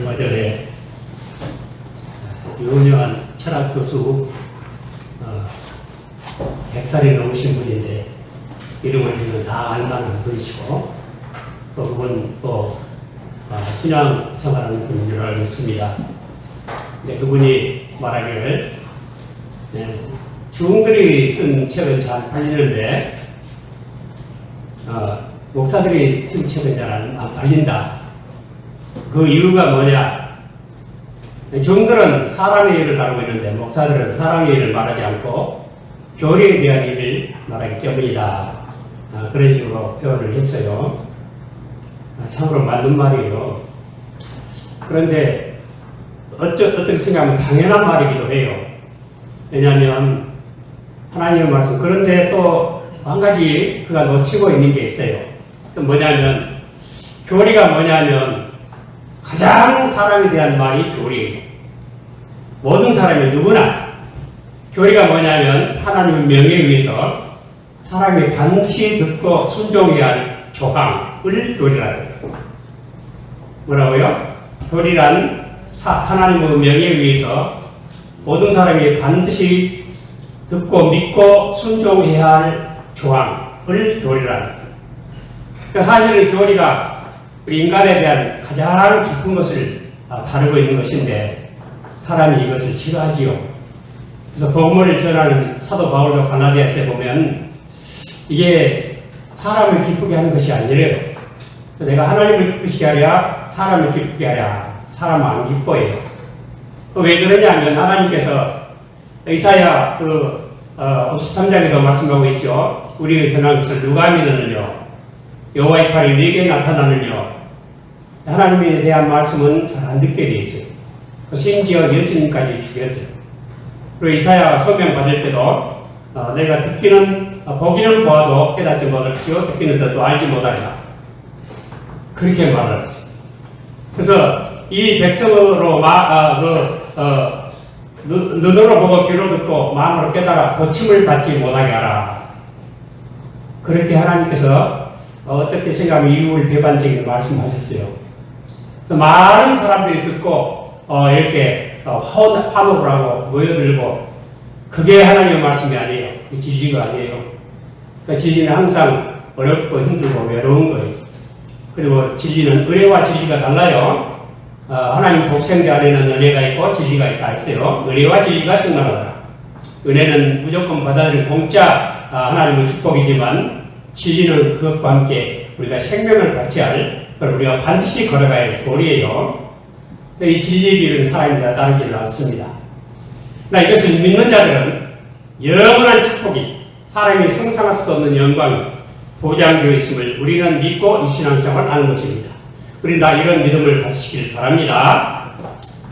얼마 전에 유명한 철학 교수 100살이 넘으신 분인데 이름을 들으면 다 알만한 분이시고 또 그분 또 신앙 생활하는 분인 줄 알고 있습니다. 근데 그분이 말하기를 중들이 쓴 책은 잘 팔리는데 목사들이 쓴 책은 잘 안 팔린다. 그 이유가 뭐냐? 중들은 사람의 일을 다루고 있는데 목사들은 사람의 일을 말하지 않고 교리에 대한 일을 말하기 때문이다. 그런 식으로 표현을 했어요. 참으로 맞는 말이에요. 그런데 어떻게 생각하면 당연한 말이기도 해요. 왜냐하면 하나님의 말씀, 그런데 또 한 가지 그가 놓치고 있는 게 있어요. 그 뭐냐면 교리가 뭐냐면 가장 사람에 대한 말이 교리예요. 모든 사람이 누구나 교리가 뭐냐면 하나님의 명예에 의해서 사람이 반드시 듣고 순종해야 할 조항을 교리라고 해요. 뭐라고요? 교리란 하나님의 명예에 의해서 모든 사람이 반드시 듣고 믿고 순종해야 할 조항을 교리라고 해요. 그러니까 사실은 교리가 우리 인간에 대한 가장 깊은 것을 다루고 있는 것인데 사람이 이것을 싫어하지요. 그래서 복음을 전하는 사도 바울도 갈라디아서에 보면 이게 사람을 기쁘게 하는 것이 아니래요. 내가 하나님을 기쁘시게 하랴 사람을 기쁘게 하랴 사람은 안 기뻐해요. 왜 그러냐면 하나님께서 이사야 53장에도 말씀하고 있죠. 우리가 전한 것을 누가 믿느냐 여호와의 팔이 네게 나타나느냐. 하나님에 대한 말씀은 잘 안 듣게 돼 있어요. 심지어 예수님까지 죽였어요. 그리고 이사야 소명 받을 때도 내가 보기는 보아도 깨닫지 못할지요 듣기는 듣도 알지 못하리라. 그렇게 말을 했어요. 그래서 이 백성으로 눈으로 보고 귀로 듣고 마음으로 깨달아 고침을 받지 못하게 하라. 그렇게 하나님께서 어떻게 생각하면 이율 배반적인 말씀하셨어요. 그래서 많은 사람들이 듣고 이렇게 환호를 하고 모여들고 그게 하나님의 말씀이 아니에요. 진리가 아니에요. 그러니까 진리는 항상 어렵고 힘들고 외로운 거예요. 그리고 진리는 은혜와 진리가 달라요. 하나님 독생자 안에는 은혜가 있고 진리가 있다 했어요. 은혜와 진리가 충만하더라. 은혜는 무조건 받아들인 공짜 하나님의 축복이지만 진리는 그것과 함께 우리가 생명을 받지 할 그걸 우리가 반드시 걸어가야 할 도리예요. 이 진리의 길은 사람이라 다르지는 않습니다. 그러나 이것을 믿는 자들은 영원한 축복이 사람이 상상할 수 없는 영광이 보장되어 있음을 우리는 믿고 이 신앙생활을 하는 것입니다. 우리 다 이런 믿음을 가지시길 바랍니다.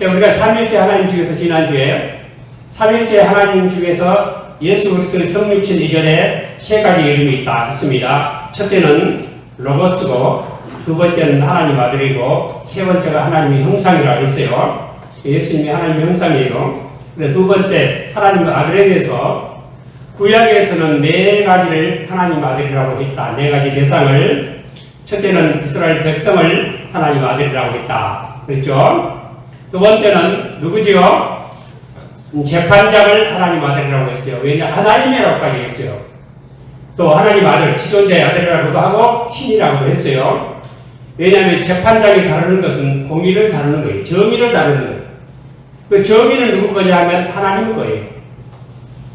우리가 삼위일체 하나님 중에서 지난주에 삼위일체 하나님 중에서 예수 그리스도의 성육신 이전에 세 가지 이름이 있다 했습니다. 첫째는 로고스고 두 번째는 하나님 아들이고 세 번째가 하나님의 형상이라고 했어요. 예수님이 하나님의 형상이에요. 두 번째 하나님의 아들에 대해서 구약에서는 네 가지를 하나님 아들이라고 했다. 네 가지 대상을. 첫째는 이스라엘 백성을 하나님 아들이라고 했다. 그랬죠? 두 번째는 누구지요? 재판장을 하나님 아들이라고 했어요. 왜냐? 하나님이라고까지 했어요. 또 하나님 아들, 지존자의 아들이라고도 하고 신이라고도 했어요. 왜냐하면 재판장이 다루는 것은 공의를 다루는 거예요. 정의를 다루는 거예요. 그 정의는 누구 거냐 하면 하나님 거예요.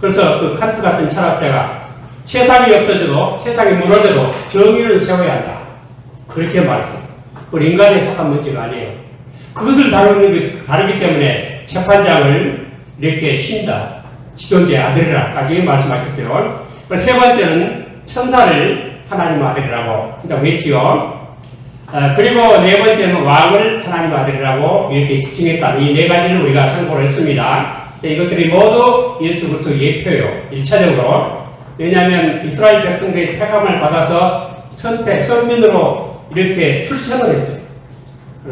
그래서 그 칸트 같은 철학자가 세상이 없어져도 세상이 무너져도 정의를 세워야 한다. 그렇게 말했어요. 우리 인간의 속한 문제가 아니에요. 그것을 다루기 때문에 재판장을 이렇게 신다. 지존자의 아들이라까지 말씀하셨어요. 세 번째는 천사를 하나님 아들이라고 했지요. 그리고 네 번째는 왕을 하나님 아들이라고 이렇게 지칭했다. 이 네 가지를 우리가 선고를 했습니다. 이것들이 모두 예수 그리스도 예표예요. 1차적으로. 왜냐하면 이스라엘 백성들이 택함을 받아서 선민으로 이렇게 출생을 했어요.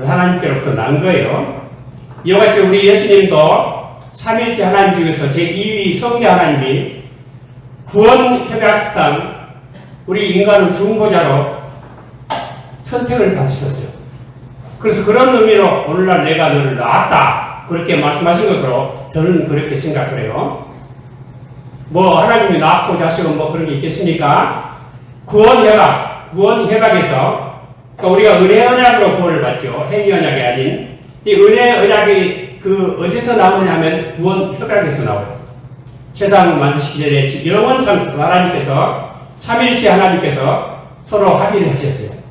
하나님께로부터 난 거예요. 이와 같이 우리 예수님도 삼위일체 하나님 중에서 제2위 성자 하나님이 구원 협약상 우리 인간을 중보자로 선택을 받으셨어요. 그래서 그런 의미로 오늘날 내가 너를 낳았다. 그렇게 말씀하신 것으로 저는 그렇게 생각을 해요. 뭐 하나님이 낳고 자식은 뭐 그런 게 있겠습니까? 구원협약에서 그러니까 우리가 은혜 언약으로 구원을 받죠. 행위 언약이 아닌. 이 은혜 언약이 그 어디서 나오느냐 하면 구원협약에서 나와요. 세상을 만드시기 전에 영원상 하나님께서 삼위일체 하나님께서 서로 합의를 하셨어요.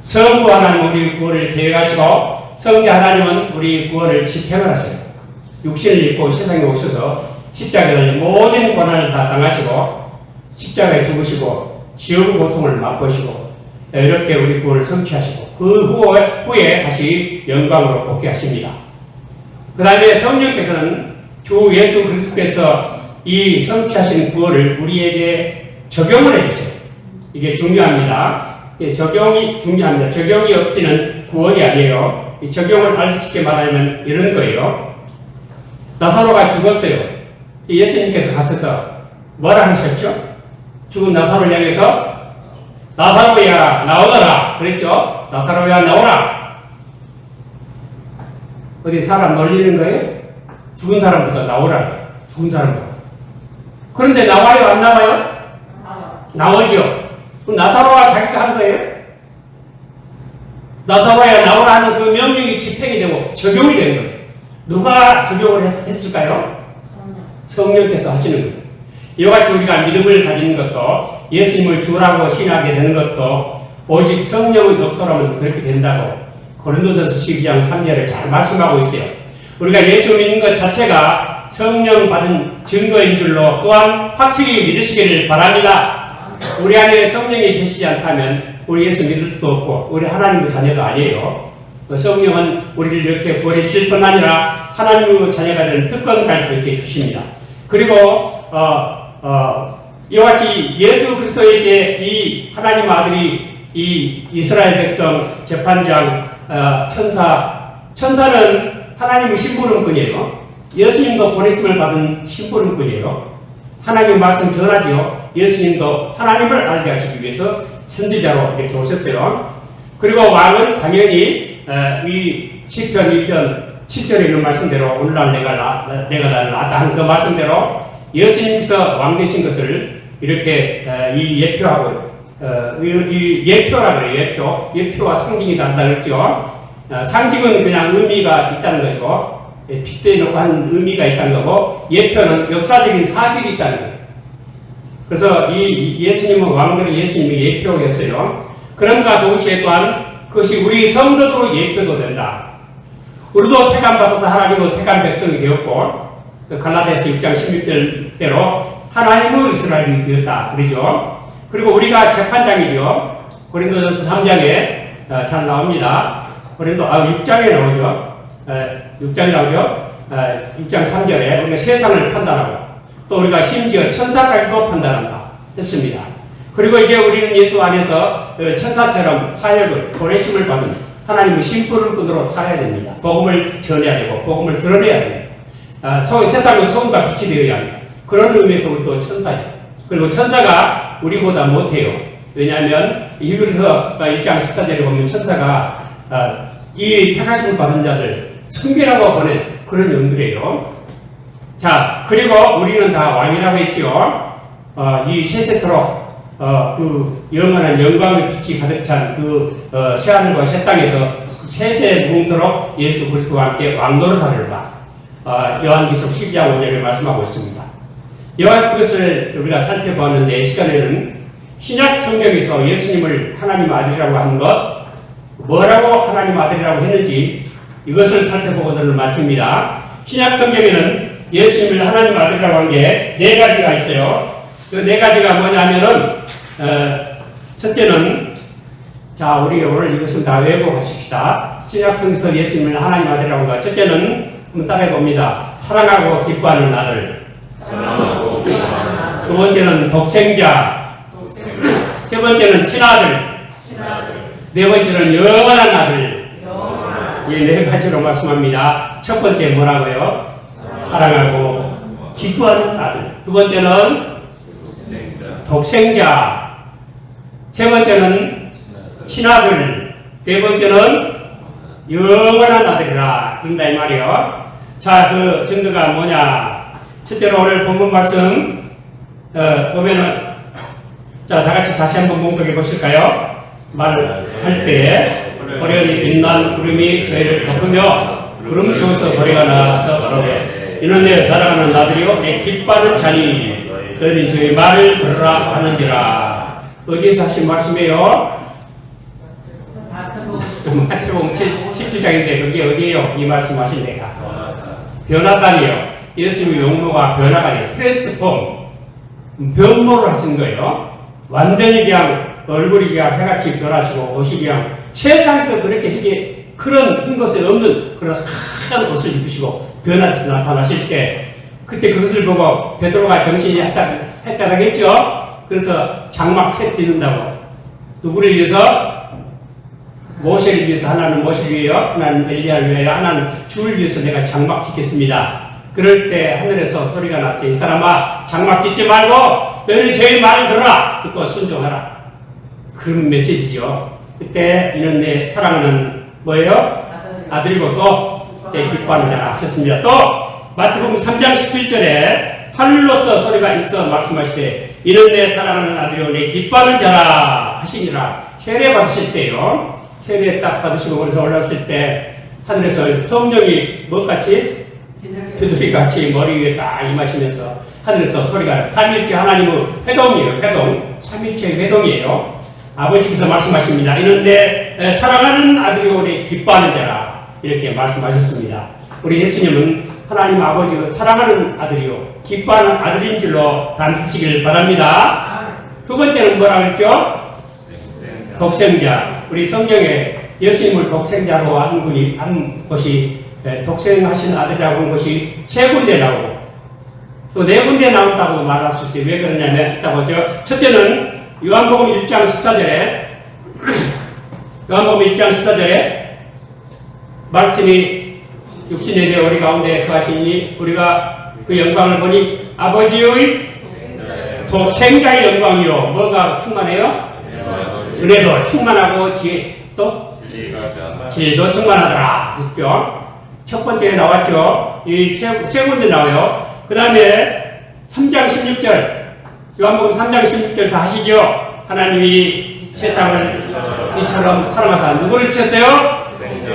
성부 하나님은 우리 구원을 계획하시고 성자 하나님은 우리 구원을 집행을 하셔요. 육신을 입고 세상에 오셔서 십자가를 모든 고난을 다 당하시고 십자가에 죽으시고 지옥의 고통을 맛보시고 이렇게 우리 구원을 성취하시고 그 후에 다시 영광으로 복귀하십니다. 그 다음에 성령께서는 주 예수 그리스도께서 이 성취하신 구원을 우리에게 적용을 해주세요. 이게 중요합니다. 적용이 중요합니다. 적용이 없지는 구원이 아니에요. 이 적용을 알기 쉽게 말하면 이런 거예요. 나사로가 죽었어요. 예수님께서 가셔서 뭐라 하셨죠? 죽은 나사로를 향해서 나사로야 나오너라 그랬죠? 나사로야 나오라. 어디 사람 놀리는 거예요? 죽은 사람부터 나오라. 죽은 사람부터. 그런데 나와요 안 나와요? 나오죠. 그럼 나사로가 자기가 한 거예요? 나사로야 나오라 하는 그 명령이 집행이 되고 적용이 되는 거예요. 누가 적용을 했을까요? 성령께서 하시는 거예요. 이와 같이 우리가 믿음을 가지는 것도 예수님을 주라고 신하게 되는 것도 오직 성령의 역사라면 그렇게 된다고 고린도전서 12장 3절을 잘 말씀하고 있어요. 우리가 예수 믿는 것 자체가 성령 받은 증거인 줄로 또한 확실히 믿으시기를 바랍니다. 우리 안에 성령이 계시지 않다면 우리 예수 믿을 수도 없고 우리 하나님의 자녀가 아니에요. 성령은 우리를 이렇게 구원해 주실 뿐 아니라 하나님의 자녀가 되는 특권까지도 이렇게 주십니다. 그리고 이와 같이 예수 그리스도에게 이 하나님 아들이 이 이스라엘 백성 재판장 천사는 하나님의 심부름꾼이에요. 예수님도 보내심을 받은 심부름꾼이에요. 하나님의 말씀 전하지요. 예수님도 하나님을 알게 하시기 위해서 선지자로 이렇게 오셨어요. 그리고 왕은 당연히 이 시편 1편 7절에 있는 말씀대로 오늘날 내가 나를 낳았다 하는 그 말씀대로 예수님께서 왕 되신 것을 이렇게 이 예표하고 이 예표라 그래요. 예표와 상징이 다르다 그랬죠. 상징은 그냥 의미가 있다는 거죠. 빗대어 놓고 한 의미가 있다는 거고 예표는 역사적인 사실이 있다는 거예요. 그래서 이 예수님은 왕들은 예수님이 예표였어요. 그런가 동시에 또한 그것이 우리 성도도 예표도 된다. 우리도 택함받아서 하나님의 택한 백성이 되었고 갈라디아서 6장 16절대로 하나님의 이스라엘이 되었다. 그러죠. 그리고 우리가 재판장이죠. 고린도전서 3장에 잘 나옵니다. 6장에 나오죠. 6장에 나오죠. 6장 3절에 우리가 세상을 판단하고 또 우리가 심지어 천사까지도 판단한다 했습니다. 그리고 이제 우리는 예수 안에서 천사처럼 사역을 보내심을 받은 하나님의 심부름꾼으로 살아야 됩니다. 복음을 전해야 되고 복음을 드러내야 됩니다. 세상의 소금과 빛이 되어야 합니다. 그런 의미에서 우리 또 천사예요. 그리고 천사가 우리보다 못해요. 왜냐하면 히브리서 1장 14절에 보면 천사가 이 택하심을 받은 자들 승계라고 보낸 그런 영들이에요. 자, 그리고 우리는 다 왕이라고 했죠. 이 세세토록 그 영원한 영광의 빛이 가득 찬 그 새하늘과 새 땅에서 세세 무궁토록 예수 그리스도와 함께 왕노릇하리로다. 요한계시록 12장 5절에 말씀하고 있습니다. 이와 그것을 우리가 살펴보았는데 시간에는 신약 성경에서 예수님을 하나님 아들이라고 하는 것 뭐라고 하나님 아들이라고 했는지 이것을 살펴보고 오늘 마칩니다. 신약 성경에는 예수님을 하나님 아들이라고 한 게 네 가지가 있어요. 그 네 가지가 뭐냐면은 첫째는 자 우리 오늘 이것은 다 외워가십시다. 신약 성경에서 예수님을 하나님 아들이라고 한 것 첫째는 한번 따라해 봅니다. 사랑하고 기뻐하는 아들. 두 번째는 독생자. 세 번째는 친아들. 네 번째는 영원한 아들. 이 네 가지로 말씀합니다. 첫 번째 뭐라고요? 사랑하고 기뻐하는 아들. 두 번째는 독생자. 세 번째는 친아들. 네 번째는 영원한 아들이라 그런다 이 말이요. 자, 그 증거가 뭐냐? 첫째로 오늘 본문 말씀 보면은 자, 다 같이 다시 한번 봉독해 보실까요? 말을 할 때 호련히 빛난 구름이 저희를 덮으며 구름 쉬어서 소리가 나서 그러되 이는 내 사랑하는 아들이요 내 기뻐하는 자니 너희는 저희 말을 들으라 하는지라. 어디에서 하신 말씀이에요? 마태복음 17장인데 그게 어디에요? 이 말씀하신 데가 변화산이요. 예수님의 용모가 변화가 돼요. 트랜스폼, 변모를 하신 거예요. 완전히 그냥 얼굴이 그냥 해같이 변하시고 옷이 그냥 세상에서 그렇게 이게 그런 것이 없는 그런 하얀 옷을 입으시고 변화해서 나타나실 때 그때 그것을 보고 베드로가 정신이 헷갈하겠죠. 그래서 장막 셋 짓는다고. 누구를 위해서? 모세를 위해서. 하나는 모세를 위하여, 하나는 엘리야를 위하여, 하나는 주를 위해서 내가 장막 짓겠습니다. 그럴 때 하늘에서 소리가 났어요. 이 사람아, 장막 짓지 말고 너희는 저희 말을 들어라. 듣고 순종하라. 그런 메시지죠. 그때 이는 내 사랑하는 뭐예요? 아들이고 또 내 기뻐하는 자라 하셨습니다. 또 마태복음 3장 11절에 하늘로서 소리가 있어 말씀하시되 이는 내 사랑하는 아들이요 내 기뻐하는 자라 하시니라. 세례 받으실 때요. 세례 딱 받으시고 그래서 올라오실 때 하늘에서 성령이 뭐같이? 비둘기같이 머리 위에 딱 임하시면서 하늘에서 소리가 삼위일체 하나님의 회동이에요. 회동. 삼위일체의 회동이에요. 아버지께서 말씀하십니다. 이는 내 사랑하는 아들이요 내 기뻐하는 자라. 이렇게 말씀하셨습니다. 우리 예수님은 하나님 아버지가 사랑하는 아들이요 기뻐하는 아들인 줄로 다 믿으시길 바랍니다. 두 번째는 뭐라 그랬죠? 독생자. 우리 성경에 예수님을 독생자로 한 곳이 독생하신 아들이라고 한 곳이 세 군데 나오고 또 네 군데 나온다고 말할 수 있어요. 왜 그러냐면 이따 보세요. 첫째는 요한복음 1장 14절에 요한복음 1장 14절에 말씀이 육신에 대해 우리 가운데 거하시니 우리가 그 영광을 보니 아버지의 독생자의 영광이요. 뭐가 충만해요? 은혜도 충만하고 지혜도 충만하더라. 그렇죠? 첫 번째에 나왔죠. 이 세 군데 나와요. 그 다음에 3장 16절 요한복음 3장 16절 다 하시죠. 하나님이 세상을 이처럼 사랑하사 누구를 주셨어요?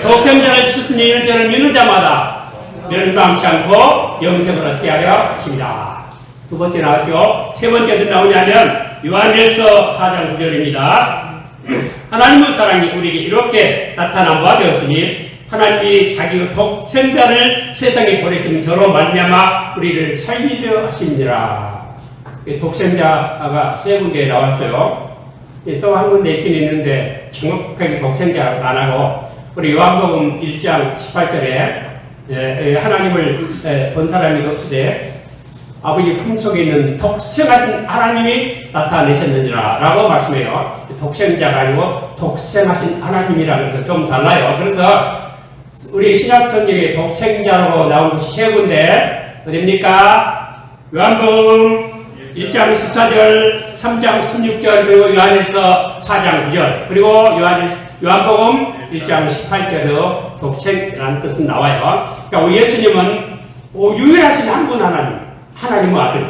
독생자를 주셨으니 이는 저를 믿는 자마다 멸망치 않고 영생을 얻게 하려 하십니다. 두 번째 나왔죠. 세 번째는 나오냐면 요한일서 4장 9절입니다. 하나님의 사랑이 우리에게 이렇게 나타난 바 되었으니 하나님이 자기의 독생자를 세상에 보내신 저로 말미암아 우리를 살리려 하십니다. 독생자가 세 군데에 나왔어요. 또 한 군데 있긴 있는데 정확하게 독생자 안 하고 우리 요한복음 1장 18절에 하나님을 본 사람이 없으되 아버지 품속에 있는 독생하신 하나님이 나타내셨느니라 라고 말씀해요. 독생자가 아니고 독생하신 하나님이라 그래서 좀 달라요. 그래서 우리 신약 성경에 독생자로 나온 곳이 세 군데 어딥니까? 요한복음 1장 14절, 3장 16절, 그리고 요한일서 4장 9절, 그리고 요한복음 1장 18절도 독생이라는 뜻은 나와요. 그러니까 우리 예수님은 유일하신 한 분 하나님의 아들.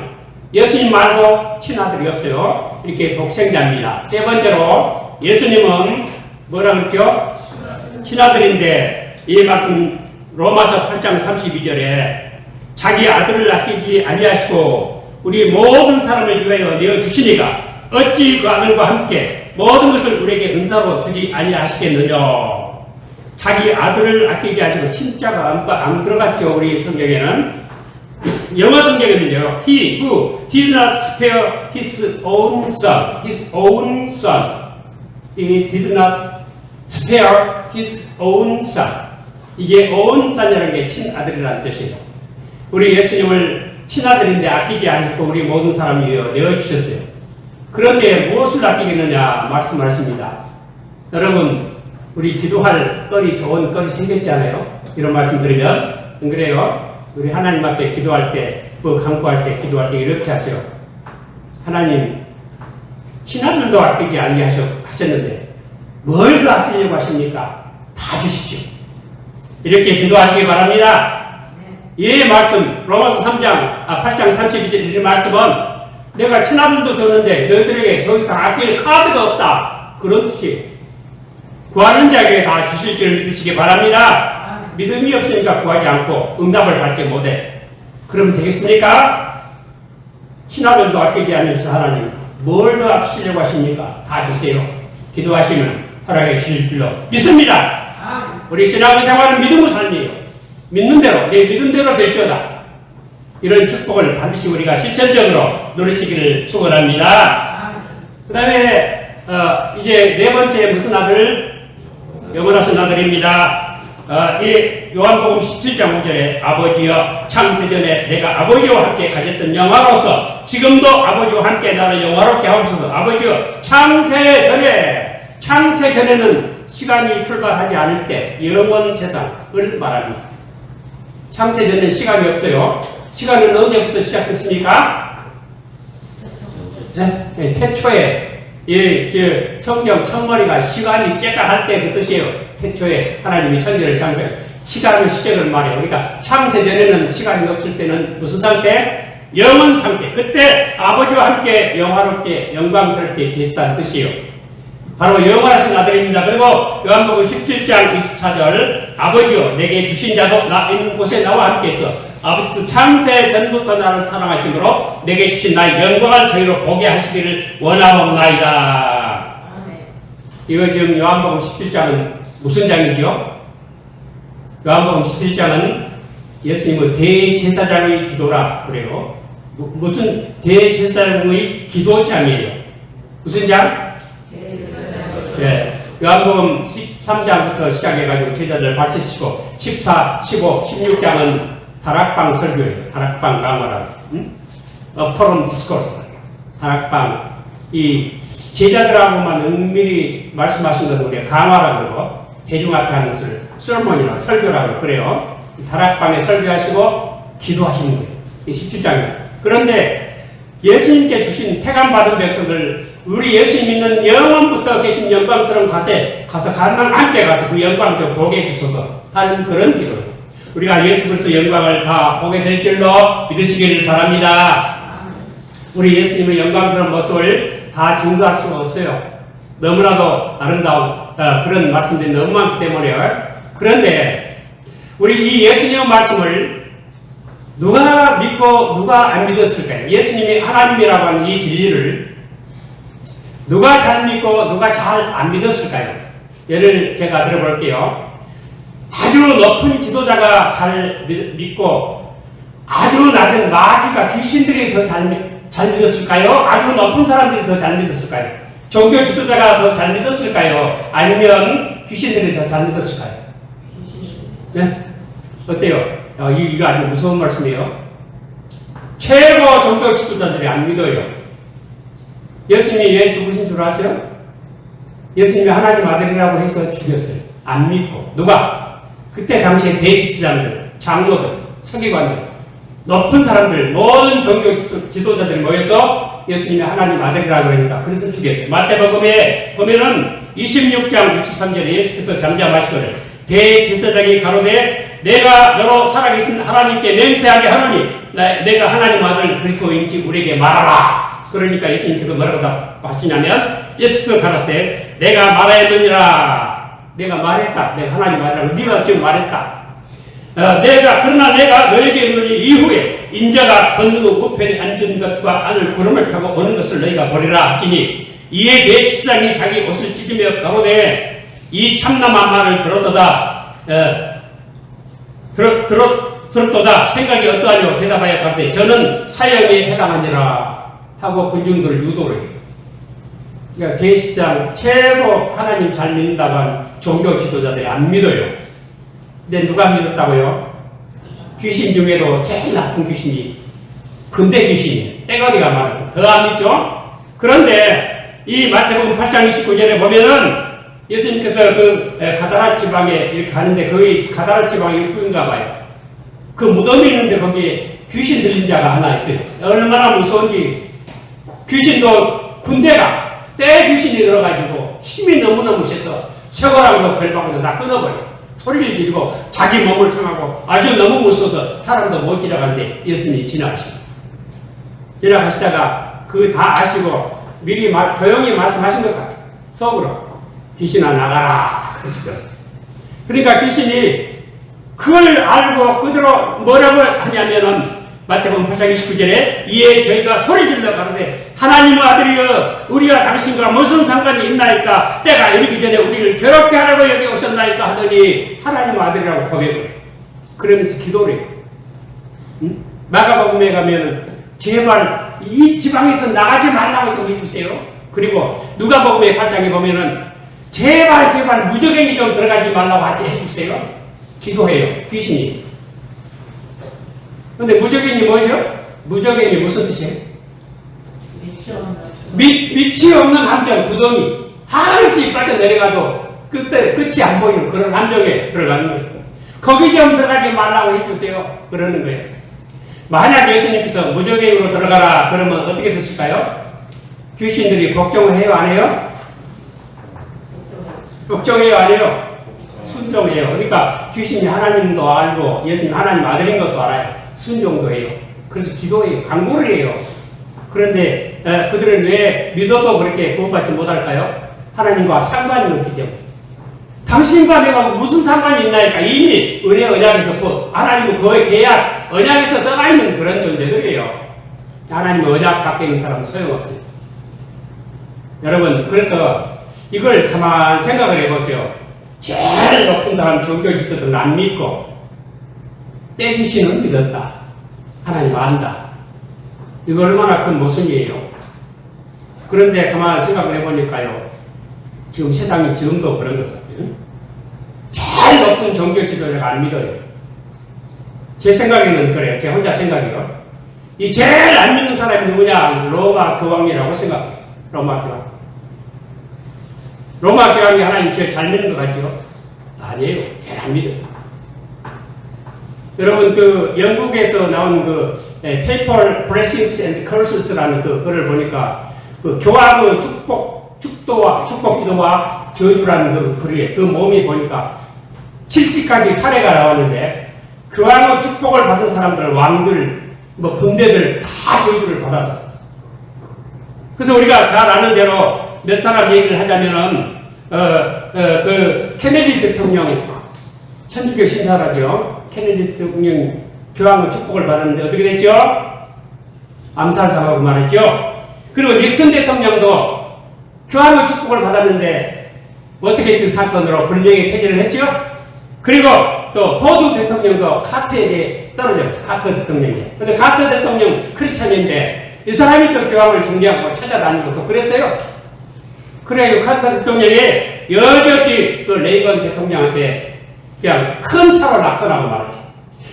예수님 말고 친아들이 없어요. 이렇게 독생자입니다. 세 번째로 예수님은 뭐라 그랬죠? 친아들인데 이 말씀 로마서 8장 32절에 자기 아들을 아끼지 아니하시고 우리 모든 사람을 위하여 내어주시니까 어찌 그 아들과 함께 모든 것을 우리에게 은사로 주지 아니하시겠느냐. 자기 아들을 아끼지 않고 진짜가 안 들어갔죠. 우리 성경에는. 영어 성경에는요. He who did not spare his own son. His own son. He did not spare his own son. 이게 own son이라는 게 친아들이라는 뜻이에요. 우리 예수님을 친아들인데 아끼지 않고 우리 모든 사람을 위하여 내어주셨어요. 그런데 무엇을 아끼겠느냐 말씀을 하십니다. 여러분 우리 기도할 좋은 거리 생겼잖아요. 이런 말씀 드리면 안 그래요? 우리 하나님 앞에 기도할 때 간구할 때 기도할 때 이렇게 하세요. 하나님 친아들도 아끼지 아니하셨는데 뭘 더 아끼려고 하십니까? 다 주십시오. 이렇게 기도하시기 바랍니다. 이 말씀 로마서 8장 32절 이 말씀은 내가 친아들도 줬는데 너희들에게 더 이상 아낄 카드가 없다. 그런 뜻이에요. 구하는 자에게 다 주실 줄 믿으시기 바랍니다. 믿음이 없으니까 구하지 않고 응답을 받지 못해. 그럼 되겠습니까? 친아들도 아끼지 않으신 하나님 뭘 더 아끼시려고 하십니까? 다 주세요. 기도하시면 허락해 주실 줄로 믿습니다. 우리 신앙의 생활은 믿음의 삶이에요. 믿는 대로 내 믿음대로 될지어다. 이런 축복을 반드시 우리가 실천적으로 누리시기를 축원합니다. 그 다음에 이제 네 번째 무슨 아들? 영원하신 아들입니다. 이 요한복음 17장 5절에 아버지여 창세전에 내가 아버지와 함께 가졌던 영화로서 지금도 아버지와 함께 나를 영화롭게 하옵소서. 아버지여 창세전에는 시간이 출발하지 않을 때 영원 세상을 말합니다. 창세전에는 시간이 없어요. 시간은 언제부터 시작됐습니까? 네, 태초에 성경 첫머리가 시간이 깨끗할 때 그 뜻이에요. 태초에 하나님이 천지를 창조해 시간의 시작을 말해요. 그러니까 창세전에는 시간이 없을 때는 무슨 상태? 영원 상태. 그때 아버지와 함께 영화롭게 영광스럽게 계시다는 뜻이에요. 바로 영원하신 아들입니다. 그리고 요한복음 17장 24절 아버지여 내게 주신 자도 나 있는 곳에 나와 함께 있어 아버지 창세 전부터 나를 사랑하심으로 내게 주신 나의 영광을 저희로 보게 하시기를 원하옵나이다. 이거 지금 요한복음 17장은 무슨 장이죠? 요한복음 11장은 예수님의 대제사장의 기도라 그래요. 무슨 대제사장의 기도장이에요. 무슨 장? 네, 요한복음 13장부터 시작해가지고 제자들 가르치시고 14, 15, 16장은 다락방 설교예요. 다락방 강화라. 포럼 디스코스. 다락방. 이 제자들하고만 은밀히 말씀하신 건 우리가 강화라 그러고 대중 앞에 하는 것을 설문이나 설교라고 그래요. 다락방에 설교하시고 기도하시는 거예요. 이 17장이에요. 그런데 예수님께 주신 태감받은 백성들 우리 예수 믿는 영원부터 계신 영광스러운 가서 함께 가서 그 영광 좀 보게 해주소서 하는 그런 기도예요. 우리가 예수 그리스도 영광을 다 보게 될 줄로 믿으시기를 바랍니다. 우리 예수님의 영광스러운 모습을 다 증거할 수가 없어요. 너무나도 아름다운 그런 말씀들이 너무 많기 때문에요. 그런데 우리 이 예수님의 말씀을 누가 믿고 누가 안 믿었을까요? 예수님이 하나님이라고 하는 이 진리를 누가 잘 믿고 누가 잘 안 믿었을까요? 예를 제가 들어볼게요. 아주 높은 지도자가 잘 믿고 아주 낮은 마귀가 귀신들이 더 잘 믿었을까요? 아주 높은 사람들이 더 잘 믿었을까요? 종교 지도자가 더 잘 믿었을까요? 아니면 귀신들이 더 잘 믿었을까요? 네? 어때요? 이거 아주 무서운 말씀이에요. 최고 종교 지도자들이 안 믿어요. 예수님이 왜 죽으신 줄 아세요? 예수님이 하나님 아들이라고 해서 죽였어요. 안 믿고. 누가? 그때 당시에 대지사장들, 장로들, 서기관들, 높은 사람들, 모든 종교 지도자들이 모여서 예수님이 하나님 아들이라고 그러니까 그래서 죽였어요. 마태복음에 보면은 26장 63절에 예수께서 잠잠하시거든 대제사장이 가로되 내가 너로 살아계신 하나님께 맹세하게 하노니 내가 하나님 아들 그리스도인지 우리에게 말하라. 그러니까 예수님께서 뭐라고 답하시냐면 예수께서 가라사대 내가 말하였느니라. 내가 말했다. 내가 하나님 아들이라고 네가 지금 말했다. 그러나 내가 너에게 이르니 이후에 인자가 건너고 우편에 앉은 것과 하늘 구름을 타고 오는 것을 너희가 보리라 하시니 이에 대지사장이 자기 옷을 찢으며 가로되 이 참남한 말을 들었도다 생각이 어떠하냐고 대답하여 가로되 저는 사형에 해당하니라 하고 군중들을 유도를 해요. 그러니까 대지사장 최고 하나님 잘 믿는다고 한 종교 지도자들이 안 믿어요. 근데 누가 믿었다고요? 귀신 중에도 제일 나쁜 귀신이 근대 귀신이에요. 떼거리가 많아서 더 안 믿죠? 그런데 이 마태복음 8장 29절에 보면은 예수님께서 그 가다라 지방에 이렇게 가는데 거기 가다라 지방이 육부인가 봐요. 그 무덤이 있는데 거기에 귀신 들린 자가 하나 있어요. 얼마나 무서운지. 귀신도 군대가 떼 귀신이 들어가지고 힘이 너무너무 세서 쇠고랑으로 벌방으로 다 끊어버려요. 소리를 지르고 자기 몸을 상하고 아주 너무 무서워서 사람도 못 지나가는데 예수님이 지나가시다가 그 다 아시고 미리 조용히 말씀하신 것 같아요. 속으로 귀신아 나가라 그랬어요. 그러니까 귀신이 그걸 알고 그대로 뭐라고 하냐면은 마태복음 8장 29절에 이에 저희가 소리 질러 가는데 하나님의 아들이여 우리와 당신과 무슨 상관이 있나이까 때가 이르기 전에 우리를 괴롭게 하라고 여기 오셨나이까 하더니 하나님의 아들이라고 고백을 해요. 그러면서 기도를 해요. 응? 마가복음에 가면은 제발 이 지방에서 나가지 말라고 좀 해주세요. 그리고 누가복음의 8장에 보면은 제발 무적행이 좀 들어가지 말라고 하지 해주세요. 기도해요. 귀신이. 근데 무적행이 뭐죠? 무적행이 무슨 뜻이에요? 밑이 없는 함정, 구덩이. 한없이 빠져내려가도 끝이 안 보이는 그런 함정에 들어가는 거예요. 거기 좀 들어가지 말라고 해주세요. 그러는 거예요. 만약 예수님께서 무적행으로 들어가라 그러면 어떻게 됐을까요? 귀신들이 걱정을 해요? 안 해요? 걱정해요? 안 해요? 순종해요. 그러니까 귀신이 하나님도 알고 예수님 하나님 아들인 것도 알아요. 순종도 해요. 그래서 기도해요. 간구를 해요. 그런데 그들은 왜 믿어도 그렇게 구원받지 못할까요? 하나님과 상관이 없기 때문에. 당신과 내가 무슨 상관이 있나니까 이미 은혜 언약에서 하나님은 그의 계약 언약에서 떠나 있는 그런 존재들이에요. 하나님의 언약 밖에 있는 사람은 소용없어요. 여러분 그래서 이걸 가만히 생각을 해보세요. 제일 높은 사람 종교 지도들은 안 믿고 떼귀신은 믿었다. 하나님 안다. 이거 얼마나 큰 모순이에요. 그런데 가만히 생각을 해보니까요. 지금 세상이 지금도 그런 것 같아요. 제일 높은 종교 지도자가 안 믿어요. 제 생각에는 그래요. 제 혼자 생각이요. 이 제일 안 믿는 사람이 누구냐? 로마 교황이라고 생각해요. 로마 교황. 로마 교황이 하나님 제일 잘 믿는 것 같죠? 아니에요. 제일 안 믿어요. 여러분 그 영국에서 나온 그 Papal Blessings and Curses라는 그 글을 보니까 그 교황의 축복 기도와 저주라는 그 글이에요. 그 몸이 보니까 70가지 사례가 나왔는데 교황의 축복을 받은 사람들, 왕들, 뭐 군대들 다 저주를 받았어. 그래서 우리가 잘 아는 대로 몇 사람 얘기를 하자면은 그 케네디 대통령 천주교 신사라죠. 케네디 대통령 교황의 축복을 받았는데 어떻게 됐죠? 암살당하고 말했죠. 그리고 닉슨 대통령도 교황의 축복을 받았는데 어떻게 그 사건으로 불명예 퇴진을 했죠? 그리고 또 포드 대통령도 카트에 대해 떨어졌어요. 카트 대통령이. 근데 카트 대통령 크리스찬인데 이 사람이 또 교황을 중재하고 찾아다니고 또 그랬어요. 그래요. 카트 대통령이 여지없이 그 레이건 대통령한테 그냥 큰 차로 낙선하고 말이에요.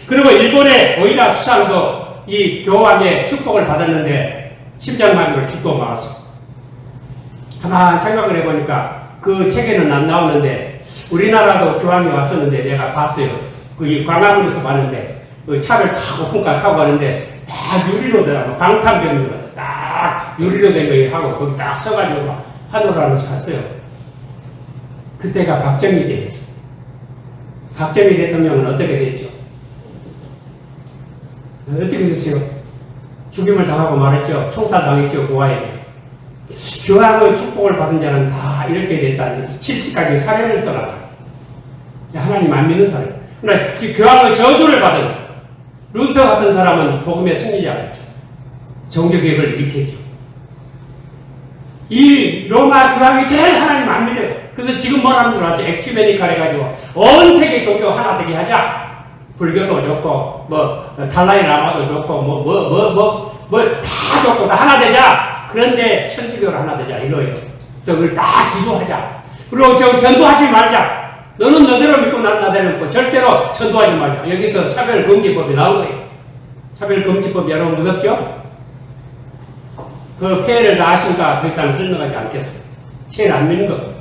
그리고 일본의 오이라 수상도 이 교황의 축복을 받았는데 심장마비로 죽고 말았어. 가만 생각을 해보니까 그 책에는 안 나오는데 우리나라도 교황이 왔었는데 내가 봤어요. 그 광화문에서 봤는데 그 차를 타고 풍카 타고 가는데 다 유리로 된 방탄병으로 딱 유리로 된 거 하고 거기 딱 서가지고 하늘하면서 갔어요. 그때가 박정희 때였어요. 박정희 대통령은 어떻게 됐죠? 어떻게 됐어요? 죽임을 당하고 말했죠. 총살당했죠. 고아에게. 교황의 축복을 받은 자는 다 이렇게 됐다는 70가지 사례를 써놨다. 하나님 안 믿는 사람. 그러나 교황의 저주를 받은 루터 같은 사람은 복음의 승리자였죠. 종교개혁을 일으켰죠. 이 로마 교황이 제일 하나님 안 믿어요. 그래서 지금 뭐라는 줄 알았죠? 에큐메니칼 해가지고 온 세계 종교 하나 되게 하자. 불교도 좋고 달라이 라마도 좋고 다 좋고 다 하나 되자. 그런데 천주교를 하나 되자 이거예요. 그래서 그걸 다 기도하자. 그리고 전도하지 말자. 너는 너대로 믿고 난 나대로 믿고 절대로 전도하지 말자. 여기서 차별금지법이 나온 거예요. 차별금지법 여러분 무섭죠? 그 폐해를 다 아시니까 더 이상 설명하지 않겠어요. 제일 안 믿는 거거든요.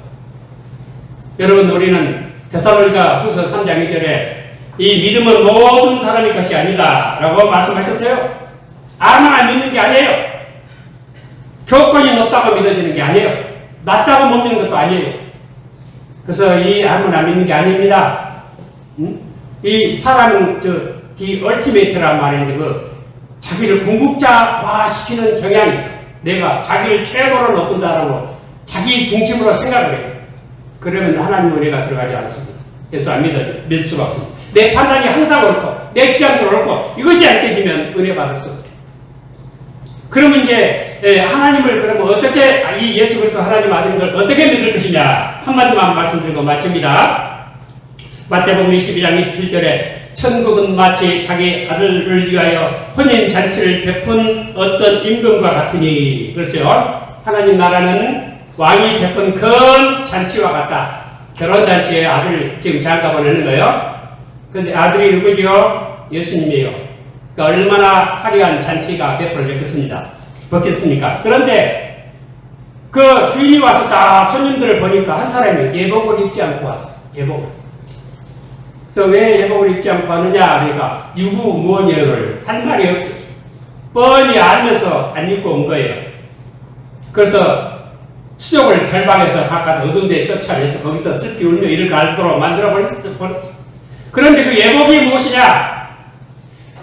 여러분 우리는 데살로니가 후서 3장 2절에 이 믿음은 모든 사람의 것이 아니다 라고 말씀하셨어요. 아무나 믿는 게 아니에요. 교권이 높다고 믿어지는 게 아니에요. 낮다고 못 믿는 것도 아니에요. 그래서 이 아무나 믿는 게 아닙니다. 이 사람은 디 얼티메이트란 말인데 자기를 궁극자화 시키는 경향이 있어. 내가 자기를 최고로 높은 사람으로 자기 중심으로 생각을 해요. 그러면 하나님 은혜가 들어가지 않습니다. 예수 안 믿을 수가 없습니다. 내 판단이 항상 옳고 내 주장도 옳고 이것이 안 깨지면 은혜 받을 수 없어요. 그러면 이제 하나님을 그러면 어떻게 이 예수 그리스도 하나님 아들인 걸 어떻게 믿을 것이냐 한마디만 말씀드리고 마칩니다. 마태복음 22장 27절에 천국은 마치 자기 아들을 위하여 혼인잔치를 베푼 어떤 임금과 같으니 그랬어요. 하나님 나라는 왕이 베푼 큰 잔치와 같다. 결혼잔치에 아들 지금 장가 보내는 거예요. 근데 아들이 누구지요? 예수님이에요. 그러니까 얼마나 화려한 잔치가 베풀어졌겠습니까? 그런데 그 주인이 와서 딱 손님들을 보니까 한 사람이 예복을 입지 않고 왔어요. 예복을. 그래서 왜 예복을 입지 않고 왔느냐? 그러니까 유구무원이를 한 말이 없어요. 뻔히 알면서 안 입고 온 거예요. 그래서 수족을 결박해서 바깥 어두운 데 쫓아내서 거기서 슬피 울며 이를 갈도록 만들어버렸어요. 그런데 그 예복이 무엇이냐?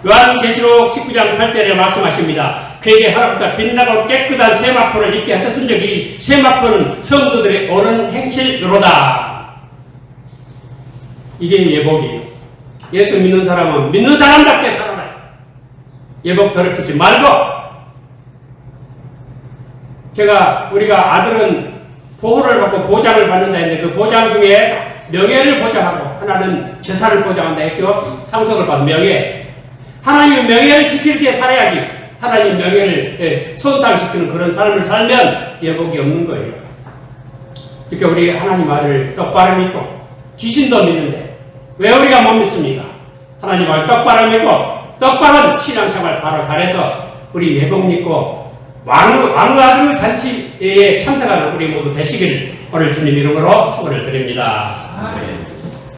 요한계시록 19장 8절에 말씀하십니다. 그에게 허락하사 빛나고 깨끗한 세마포를 입게 하셨으니 이 세마포는 성도들의 옳은 행실로다. 이게 예복이에요. 예수 믿는 사람은 믿는 사람답게 살아라. 예복 더럽히지 말고. 우리가 아들은 보호를 받고 보장을 받는다 했는데 그 보장 중에 명예를 보장하고 하나는 재산을 보장한다 했죠. 상속을 받은 명예. 하나님의 명예를 지킬 때 살아야지. 하나님 명예를 손상시키는 그런 삶을 살면 예복이 없는 거예요. 그러니까 우리 하나님 아들을 똑바로 믿고 귀신도 믿는데 왜 우리가 못 믿습니까? 하나님 아들 똑바로 믿고 똑바른 신앙생활 바로 잘해서 우리 예복 믿고 왕의 아들 잔치에 참석하는 우리 모두 되시길 오늘 주님 이름으로 축원을 드립니다. 아멘.